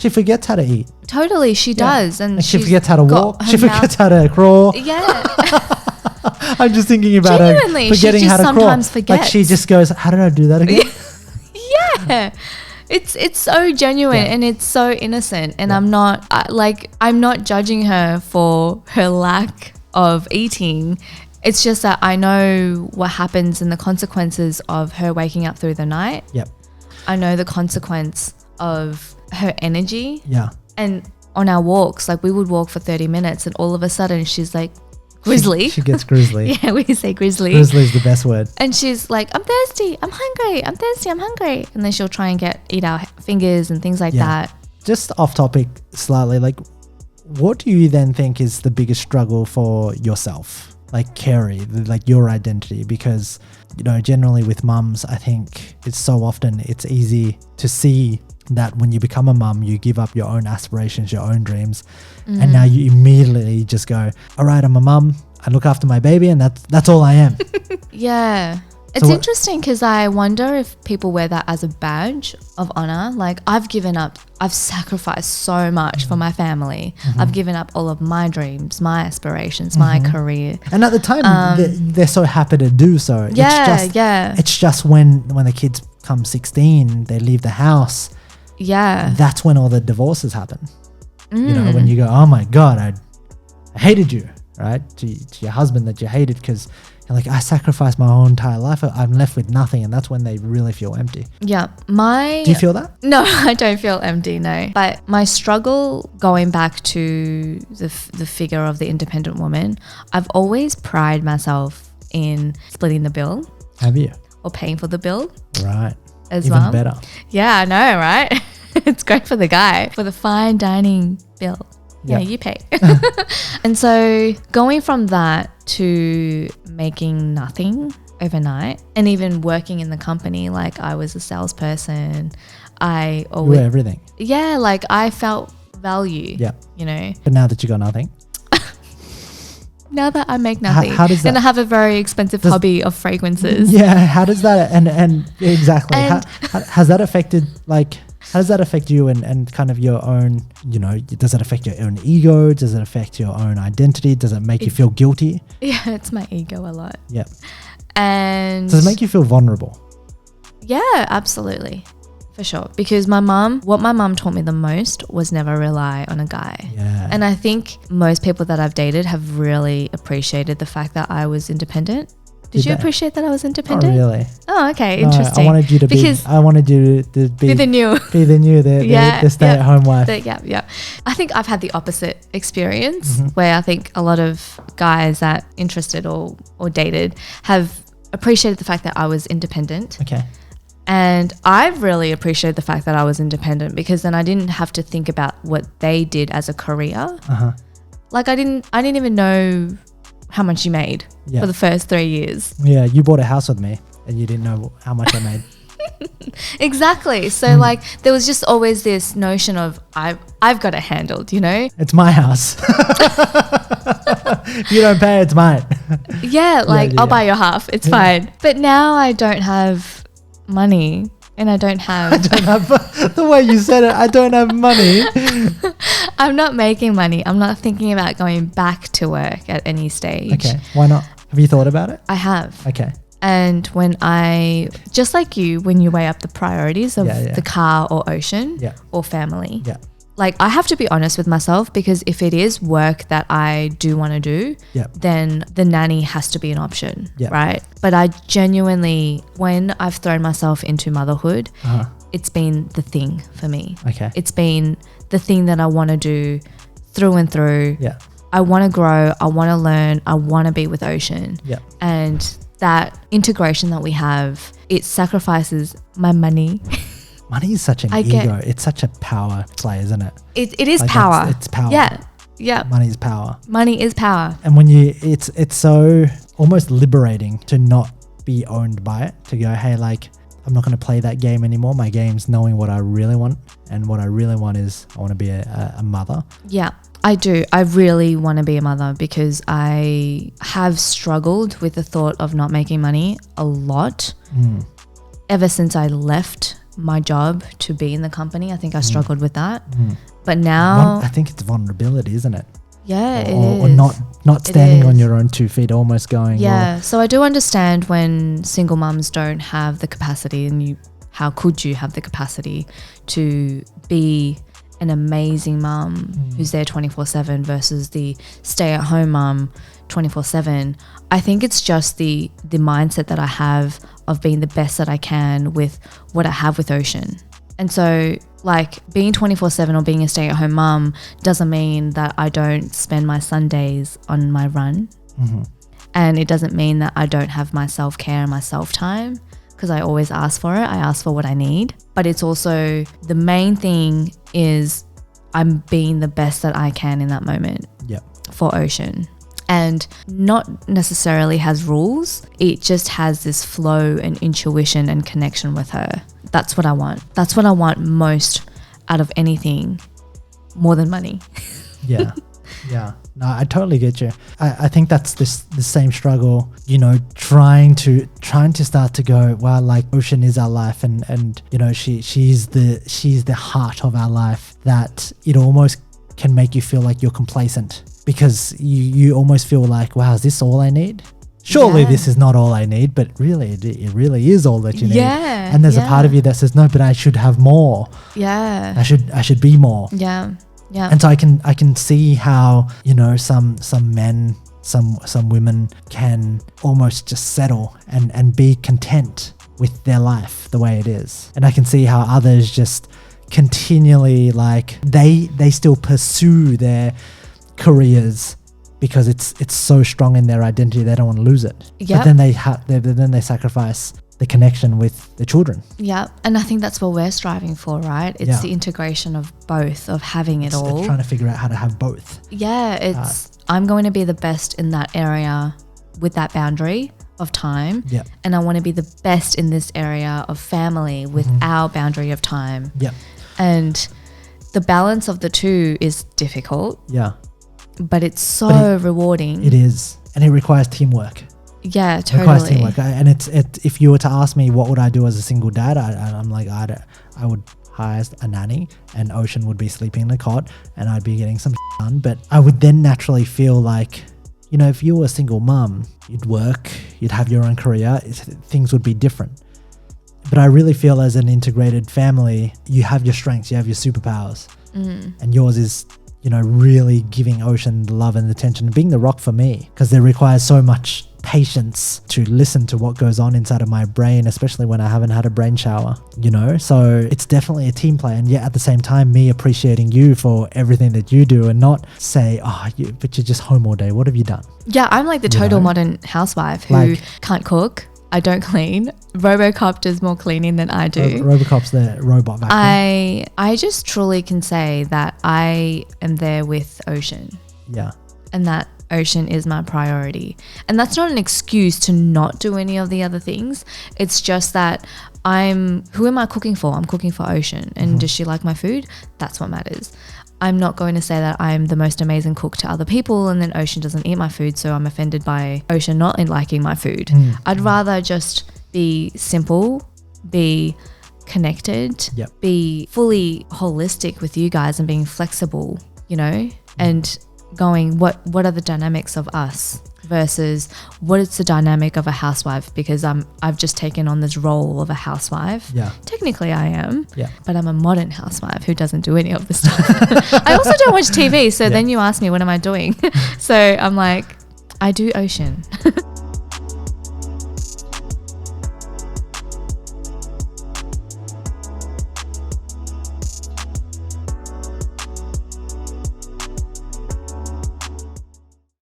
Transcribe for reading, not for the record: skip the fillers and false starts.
She forgets how to eat. Totally, she does. And she forgets how to walk. She forgets how to crawl. Yeah. I'm just thinking about Genuinely, her forgetting she how just to crawl. sometimes forgets. Like she just goes, how did I do that again? Yeah. It's so genuine and it's so innocent, and I'm not judging her for her lack of eating. It's just that I know what happens and the consequences of her waking up through the night. Yep. I know the consequence of her energy. Yeah. And on our walks, like we would walk for 30 minutes and all of a sudden she's like, grizzly. She gets grizzly. Yeah, we say grizzly. Grizzly is the best word. And she's like, I'm thirsty, I'm hungry, I'm thirsty, I'm hungry. And then she'll try and eat our fingers and things like that. Just off topic slightly, like what do you then think is the biggest struggle for yourself? Like Keri, like your identity? Because, you know, generally with mums, I think it's easy to see that when you become a mum, you give up your own aspirations, your own dreams. And now you immediately just go, all right, I'm a mum, I look after my baby, and that's all I am. Yeah. It's interesting because I wonder if people wear that as a badge of honor. Like I've given up, I've sacrificed so much for my family. I've given up all of my dreams, my aspirations, my career. And at the time, they're so happy to do so. Yeah, It's just when the kids come 16, they leave the house. Yeah. That's when all the divorces happen. You know, when you go, oh my God, I hated you, right? To your husband that you hated because you're like, I sacrificed my whole entire life. I'm left with nothing. And that's when they really feel empty. Yeah. Do you feel that? No, I don't feel empty, no. But my struggle going back to the figure of the independent woman, I've always prided myself in splitting the bill. Have you? Or paying for the bill. Right. As Even well. better. Yeah, I know, right? It's great for the guy, for the fine dining bill. Yeah, you pay. And so going from that to making nothing overnight and even working in the company, like I was a salesperson, I always... You were everything. Yeah, like I felt value. Yeah. You know? But now that you got nothing. Now that I make nothing. How does that... And I have a very expensive hobby of fragrances. Yeah, how does that... And exactly. Has that affected, like... How does that affect you and kind of your own, you know, does it affect your own ego? Does it affect your own identity? Does it make you feel guilty? Yeah, it's my ego a lot. Yeah. And does it make you feel vulnerable? Yeah, absolutely. For sure. Because what my mum taught me the most was never rely on a guy. Yeah. And I think most people that I've dated have really appreciated the fact that I was independent. Did you appreciate that I was independent? Oh, really? Oh, okay. No, interesting. I wanted you to be the stay-at-home wife. Yeah. I think I've had the opposite experience where I think a lot of guys that interested or dated have appreciated the fact that I was independent. Okay. And I've really appreciated the fact that I was independent because then I didn't have to think about what they did as a career. Like I didn't even know how much you made for the first 3 years. Yeah, you bought a house with me and you didn't know how much I made. Exactly. So like there was just always this notion of I've got it handled, you know? It's my house. If you don't pay, it's mine. Yeah, like I'll buy your half. It's fine. But now I don't have money. And I don't have the way you said it, I don't have money. I'm not making money. I'm not thinking about going back to work at any stage. Okay, why not? Have you thought about it? I have. Okay. And when just like you, when you weigh up the priorities of the car or ocean or family, like I have to be honest with myself because if it is work that I do want to do, then the nanny has to be an option, right? But I genuinely, when I've thrown myself into motherhood, it's been the thing for me. Okay. It's been the thing that I want to do through and through. Yeah. I want to grow. I want to learn. I want to be with Ocean. Yeah. And that integration that we have, it sacrifices my money. Money is such an ego. It's such a power play, isn't it? It is like power. It's power. Yeah. Money is power. Money is power. And when it's so almost liberating to not be owned by it, to go, hey, like, I'm not going to play that game anymore. My game's knowing what I really want. And what I really want is I want to be a mother. Yeah, I do. I really want to be a mother because I have struggled with the thought of not making money a lot ever since I left my job to be in the company. I think I struggled with that. But now I think it's vulnerability, isn't it? Yeah, it is. Or not standing on your own 2 feet, almost going. Yeah. So I do understand when single mums don't have the capacity, and how could you have the capacity to be an amazing mum who's there 24/7 versus the stay-at-home mum 24/7. I think it's just the mindset that I have of being the best that I can with what I have with Ocean. And so like being 24/7 or being a stay-at-home mum doesn't mean that I don't spend my Sundays on my run. And it doesn't mean that I don't have my self-care and my self-time, because I always ask for it. I ask for what I need. But it's also, the main thing is I'm being the best that I can in that moment for Ocean. And not necessarily has rules. It just has this flow and intuition and connection with her. That's what I want. That's what I want most out of anything, more than money. Yeah. No, I totally get you. I think that's the same struggle, you know, trying to start to go, well, like Ocean is our life, and you know, she's the heart of our life, that it almost can make you feel like you're complacent, because you almost feel like, wow, is this all I need? Surely this is not all I need, but really it really is all that you need. And there's a part of you that says, no, but I should have more. I should be more. And so I can see how, you know, some men, some women can almost just settle and be content with their life the way it is. And I can see how others just continually, like, they still pursue their careers because it's so strong in their identity, they don't want to lose it. But then they sacrifice the connection with the children. And I think that's what we're striving for, right? It's the integration of both, of having it all. It's trying to figure out how to have both. I'm going to be the best in that area with that boundary of time, and I want to be the best in this area of family with our boundary of time. And the balance of the two is difficult. But it's so rewarding. It is, and it requires teamwork. Yeah, totally. It requires teamwork. And if you were to ask me what would I do as a single dad, I'm like, I would hire a nanny, and Ocean would be sleeping in the cot, and I'd be getting some done. But I would then naturally feel like, you know, if you were a single mum, you'd work, you'd have your own career, things would be different. But I really feel as an integrated family, you have your strengths, you have your superpowers, and yours is, you know, really giving Ocean the love and attention, and being the rock for me, because it requires so much patience to listen to what goes on inside of my brain, especially when I haven't had a brain shower, you know. So it's definitely a team play, and yet at the same time, me appreciating you for everything that you do, and not say, but you're just home all day, what have you done? I'm like the total modern housewife who can't cook, I don't clean. Robocop does more cleaning than I do. Robocop's the robot vacuum. I just truly can say that I am there with Ocean. And that Ocean is my priority. And that's not an excuse to not do any of the other things. It's just that who am I cooking for? I'm cooking for Ocean. And does she like my food? That's what matters. I'm not going to say that I'm the most amazing cook to other people and then Ocean doesn't eat my food, so I'm offended by Ocean not liking my food. I'd rather just be simple, be connected, be fully holistic with you guys, and being flexible, you know, and going, what are the dynamics of us versus what is the dynamic of a housewife, because I've just taken on this role of a housewife. Technically I am, but I'm a modern housewife who doesn't do any of this stuff. I also don't watch TV, so then you ask me, what am I doing? So I'm like, I do Ocean.